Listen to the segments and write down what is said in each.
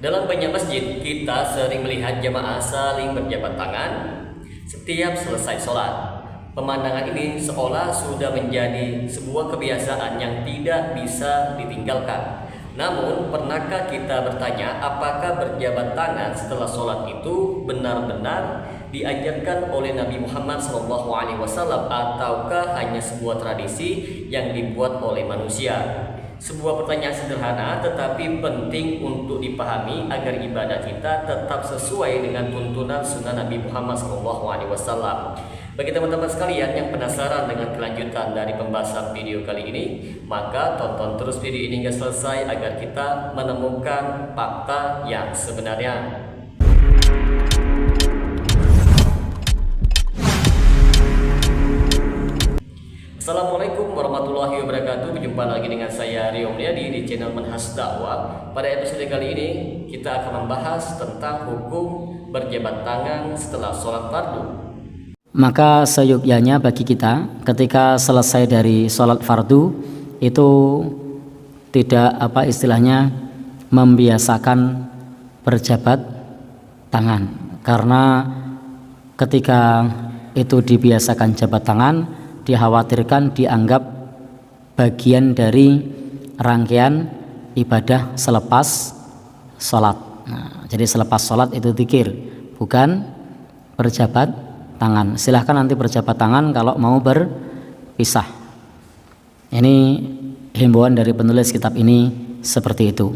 Dalam banyak masjid, kita sering melihat jamaah saling berjabat tangan setiap selesai sholat. Pemandangan ini seolah sudah menjadi sebuah kebiasaan yang tidak bisa ditinggalkan. Namun, pernahkah kita bertanya apakah berjabat tangan setelah sholat itu benar-benar diajarkan oleh Nabi Muhammad SAW ataukah hanya sebuah tradisi yang dibuat oleh manusia? Sebuah pertanyaan sederhana tetapi penting untuk dipahami agar ibadah kita tetap sesuai dengan tuntunan sunnah Nabi Muhammad SAW. Bagi teman-teman sekalian yang penasaran dengan kelanjutan dari pembahasan video kali ini, maka tonton terus video ini hingga selesai agar kita menemukan fakta yang sebenarnya. Assalamualaikum warahmatullahi wabarakatuh. Berjumpa lagi dengan saya Rio Mulyadi di channel Manhaj Dakwah. Pada episode kali ini kita akan membahas tentang hukum berjabat tangan setelah sholat fardu. Maka seyogyanya bagi kita ketika selesai dari sholat fardu itu tidak membiasakan berjabat tangan, karena ketika itu dibiasakan jabat tangan dikhawatirkan dianggap bagian dari rangkaian ibadah selepas sholat. Jadi selepas sholat itu dzikir, bukan berjabat tangan. Silahkan nanti berjabat tangan kalau mau berpisah. Ini himbauan dari penulis kitab ini seperti itu.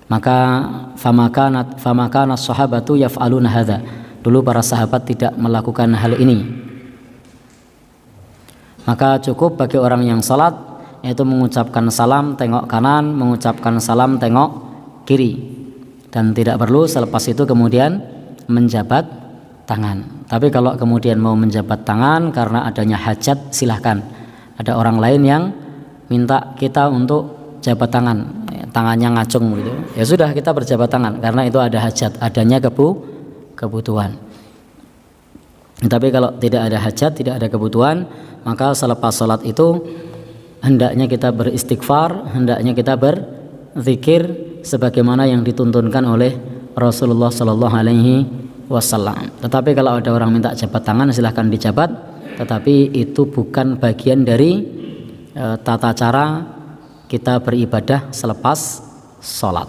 Maka famakana sahabatu yaf'aluna hadza. Dulu para sahabat tidak melakukan hal ini. Maka cukup bagi orang yang sholat yaitu mengucapkan salam tengok kanan, mengucapkan salam tengok kiri, dan tidak perlu selepas itu kemudian menjabat tangan. Tapi kalau kemudian mau menjabat tangan karena adanya hajat, silahkan. Ada orang lain yang minta kita untuk jabat tangan, tangannya ngacung gitu, ya sudah kita berjabat tangan karena itu ada hajat, adanya kebutuhan. Tapi kalau tidak ada hajat, tidak ada kebutuhan, maka selepas sholat itu hendaknya kita beristighfar, hendaknya kita berzikir sebagaimana yang dituntunkan oleh Rasulullah Shallallahu Alaihi Wasallam. Tetapi kalau ada orang minta jabat tangan, silahkan dijabat, tetapi itu bukan bagian dari tata cara kita beribadah selepas sholat.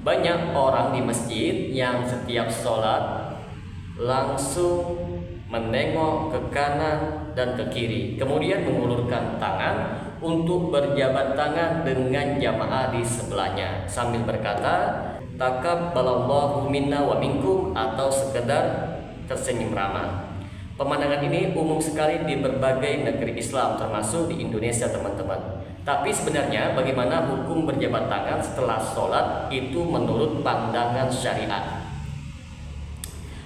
Banyak orang di masjid yang setiap sholat langsung menengok ke kanan dan ke kiri, kemudian mengulurkan tangan untuk berjabat tangan dengan jamaah di sebelahnya sambil berkata takabbalallahu minna wa minkum atau sekedar tersenyum ramah. Pemandangan ini umum sekali di berbagai negeri Islam termasuk di Indonesia, teman-teman. Tapi sebenarnya bagaimana hukum berjabat tangan setelah sholat itu menurut pandangan syariat?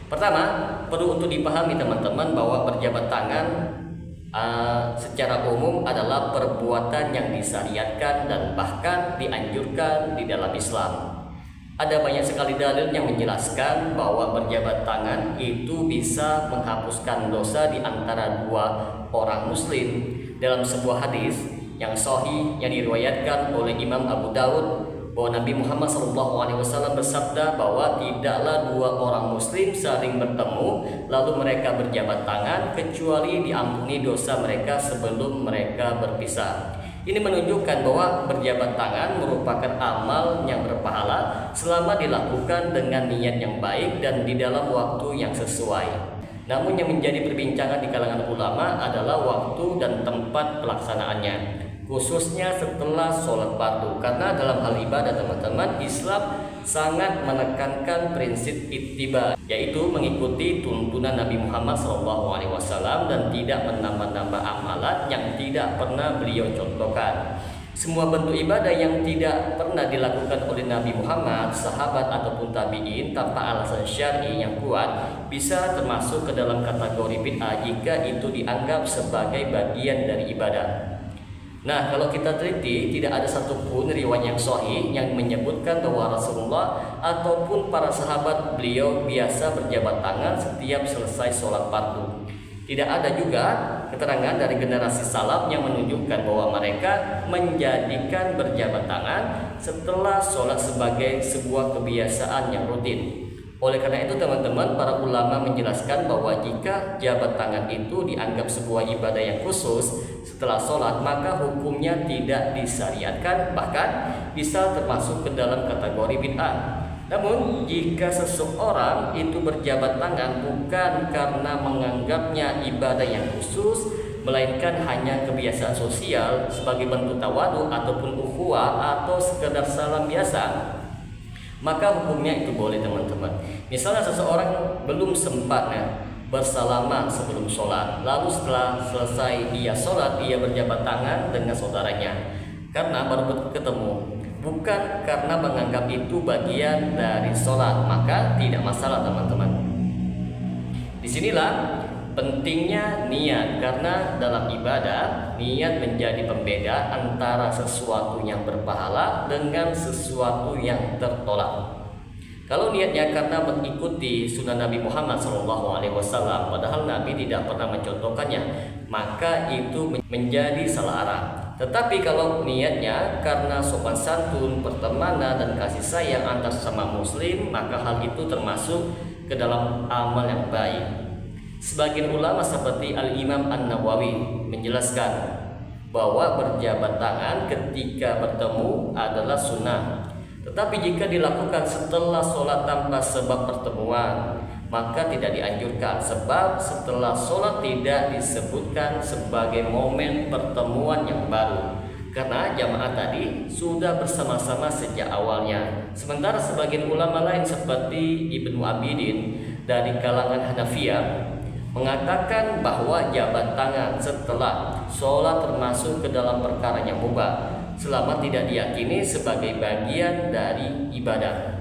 Pertama, perlu untuk dipahami teman-teman bahwa berjabat tangan secara umum adalah perbuatan yang disyariatkan dan bahkan dianjurkan di dalam Islam. Ada banyak sekali dalil yang menjelaskan bahwa berjabat tangan itu bisa menghapuskan dosa di antara dua orang muslim. Dalam sebuah hadis yang sahih yang diriwayatkan oleh Imam Abu Daud, bahwa Nabi Muhammad SAW bersabda bahwa tidaklah dua orang muslim saling bertemu lalu mereka berjabat tangan kecuali diampuni dosa mereka sebelum mereka berpisah. Ini menunjukkan bahwa berjabat tangan merupakan amal yang berpahala selama dilakukan dengan niat yang baik dan di dalam waktu yang sesuai. Namun yang menjadi perbincangan di kalangan ulama adalah waktu dan tempat pelaksanaannya, khususnya setelah sholat fardu, karena dalam hal ibadah teman-teman, Islam sangat menekankan prinsip ittiba, yaitu mengikuti tuntunan Nabi Muhammad SAW dan tidak menambah-nambah amalan yang tidak pernah beliau contohkan. Semua bentuk ibadah yang tidak pernah dilakukan oleh Nabi Muhammad, sahabat ataupun tabi'in tanpa alasan syar'i yang kuat bisa termasuk ke dalam kategori bid'ah jika itu dianggap sebagai bagian dari ibadah. Nah, kalau kita teliti, tidak ada satupun riwayat yang sahih yang menyebutkan bahwa Rasulullah ataupun para sahabat beliau biasa berjabat tangan setiap selesai sholat fardu. Tidak ada juga keterangan dari generasi salaf yang menunjukkan bahwa mereka menjadikan berjabat tangan setelah sholat sebagai sebuah kebiasaan yang rutin. Oleh karena itu teman-teman, para ulama menjelaskan bahwa jika jabat tangan itu dianggap sebuah ibadah yang khusus setelah sholat, maka hukumnya tidak disyariatkan, bahkan bisa termasuk ke dalam kategori bid'ah. Namun jika seseorang itu berjabat tangan bukan karena menganggapnya ibadah yang khusus, melainkan hanya kebiasaan sosial sebagai bentuk tawadu ataupun ukhuwah atau sekedar salam biasa, maka hukumnya itu boleh teman-teman. Misalnya seseorang belum sempat bersalaman sebelum sholat, lalu setelah selesai dia sholat, dia berjabat tangan dengan saudaranya karena baru ketemu, bukan karena menganggap itu bagian dari sholat, maka tidak masalah teman-teman. Disinilah pentingnya niat, karena dalam ibadah niat menjadi pembeda antara sesuatu yang berpahala dengan sesuatu yang tertolak. Kalau niatnya karena mengikuti sunnah Nabi Muhammad SAW, padahal Nabi tidak pernah mencontohkannya, maka itu menjadi salah arah. Tetapi kalau niatnya karena sopan santun, pertemanan, dan kasih sayang antar sesama muslim, maka hal itu termasuk ke dalam amal yang baik. Sebagian ulama seperti Al-Imam An-Nawawi menjelaskan bahwa berjabat tangan ketika bertemu adalah sunnah. Tetapi jika dilakukan setelah sholat tanpa sebab pertemuan, maka tidak dianjurkan, sebab setelah sholat tidak disebutkan sebagai momen pertemuan yang baru, karena jamaah tadi sudah bersama-sama sejak awalnya. Sementara sebagian ulama lain seperti Ibnu Abidin dari kalangan Hanafiyah mengatakan bahwa jabat tangan setelah sholat termasuk ke dalam perkara yang mubah selama tidak diyakini sebagai bagian dari ibadah.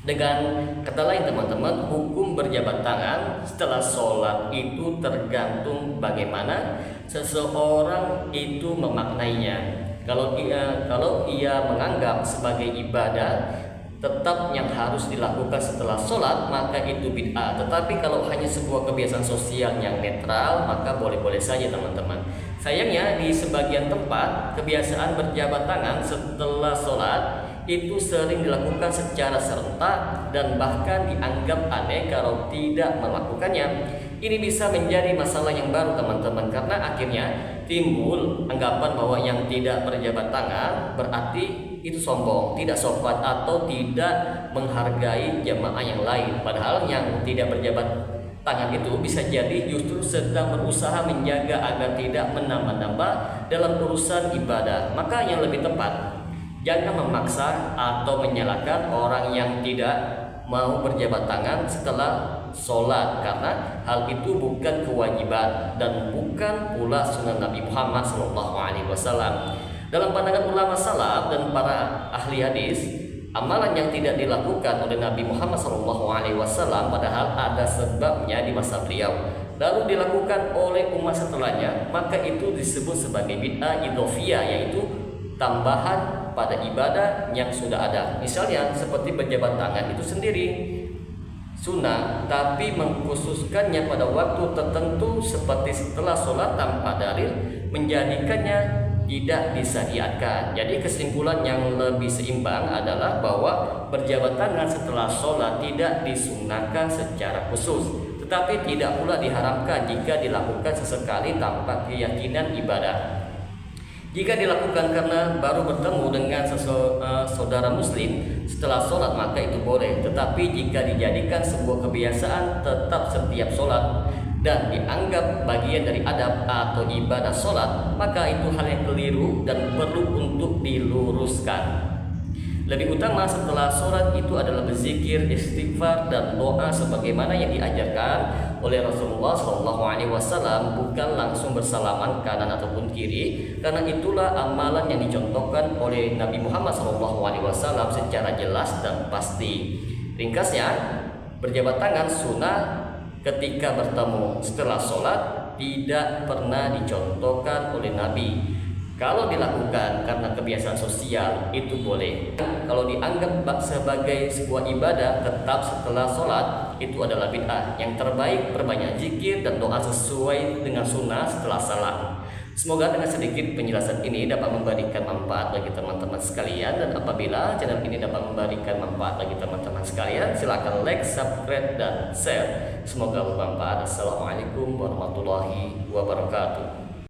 Dengan kata lain teman-teman, hukum berjabat tangan setelah sholat itu tergantung bagaimana seseorang itu memaknainya. Kalau ia menganggap sebagai ibadah tetap yang harus dilakukan setelah sholat, maka itu bid'ah. Tetapi kalau hanya sebuah kebiasaan sosial yang netral, maka boleh-boleh saja teman-teman. Sayangnya di sebagian tempat kebiasaan berjabat tangan setelah sholat itu sering dilakukan secara serentak dan bahkan dianggap aneh kalau tidak melakukannya. Ini bisa menjadi masalah yang baru teman-teman, karena akhirnya timbul anggapan bahwa yang tidak berjabat tangan berarti itu sombong, tidak sopan, atau tidak menghargai jamaah yang lain. Padahal yang tidak berjabat tangan itu bisa jadi justru sedang berusaha menjaga agar tidak menambah-nambah dalam urusan ibadah. Maka yang lebih tepat, jangan memaksa atau menyalahkan orang yang tidak mau berjabat tangan setelah sholat, karena hal itu bukan kewajiban dan bukan pula sunnah Nabi Muhammad SAW. Dalam pandangan ulama salaf dan para ahli hadis, amalan yang tidak dilakukan oleh Nabi Muhammad SAW padahal ada sebabnya di masa beliau, lalu dilakukan oleh umat setelahnya, maka itu disebut sebagai bid'ah idhofiyah, yaitu tambahan pada ibadah yang sudah ada. Misalnya seperti berjabat tangan itu sendiri sunnah, tapi mengkhususkannya pada waktu tertentu seperti setelah sholat tanpa dalil menjadikannya tidak disyariatkan. Jadi kesimpulan yang lebih seimbang adalah bahwa berjabat tangan setelah sholat tidak disunnahkan secara khusus, tetapi tidak pula diharamkan jika dilakukan sesekali tanpa keyakinan ibadah. Jika dilakukan karena baru bertemu dengan saudara muslim setelah sholat, maka itu boleh. Tetapi jika dijadikan sebuah kebiasaan tetap setiap sholat dan dianggap bagian dari adab atau ibadah sholat, maka itu hal yang keliru dan perlu untuk diluruskan. Lebih utama setelah sholat itu adalah berzikir, istighfar, dan doa sebagaimana yang diajarkan oleh Rasulullah SAW, bukan langsung bersalaman kanan ataupun kiri, karena itulah amalan yang dicontohkan oleh Nabi Muhammad SAW secara jelas dan pasti. Ringkasnya, berjabat tangan sunnah ketika bertemu setelah sholat tidak pernah dicontohkan oleh Nabi. Kalau dilakukan karena kebiasaan sosial itu boleh. Kalau dianggap sebagai sebuah ibadah tetap setelah sholat itu adalah bid'ah. Yang terbaik perbanyak zikir dan doa sesuai dengan sunnah setelah salam. Semoga dengan sedikit penjelasan ini dapat memberikan manfaat bagi teman-teman sekalian, dan apabila channel ini dapat memberikan manfaat bagi teman-teman sekalian, silakan like, subscribe, dan share. Semoga bermanfaat. Assalamualaikum warahmatullahi wabarakatuh.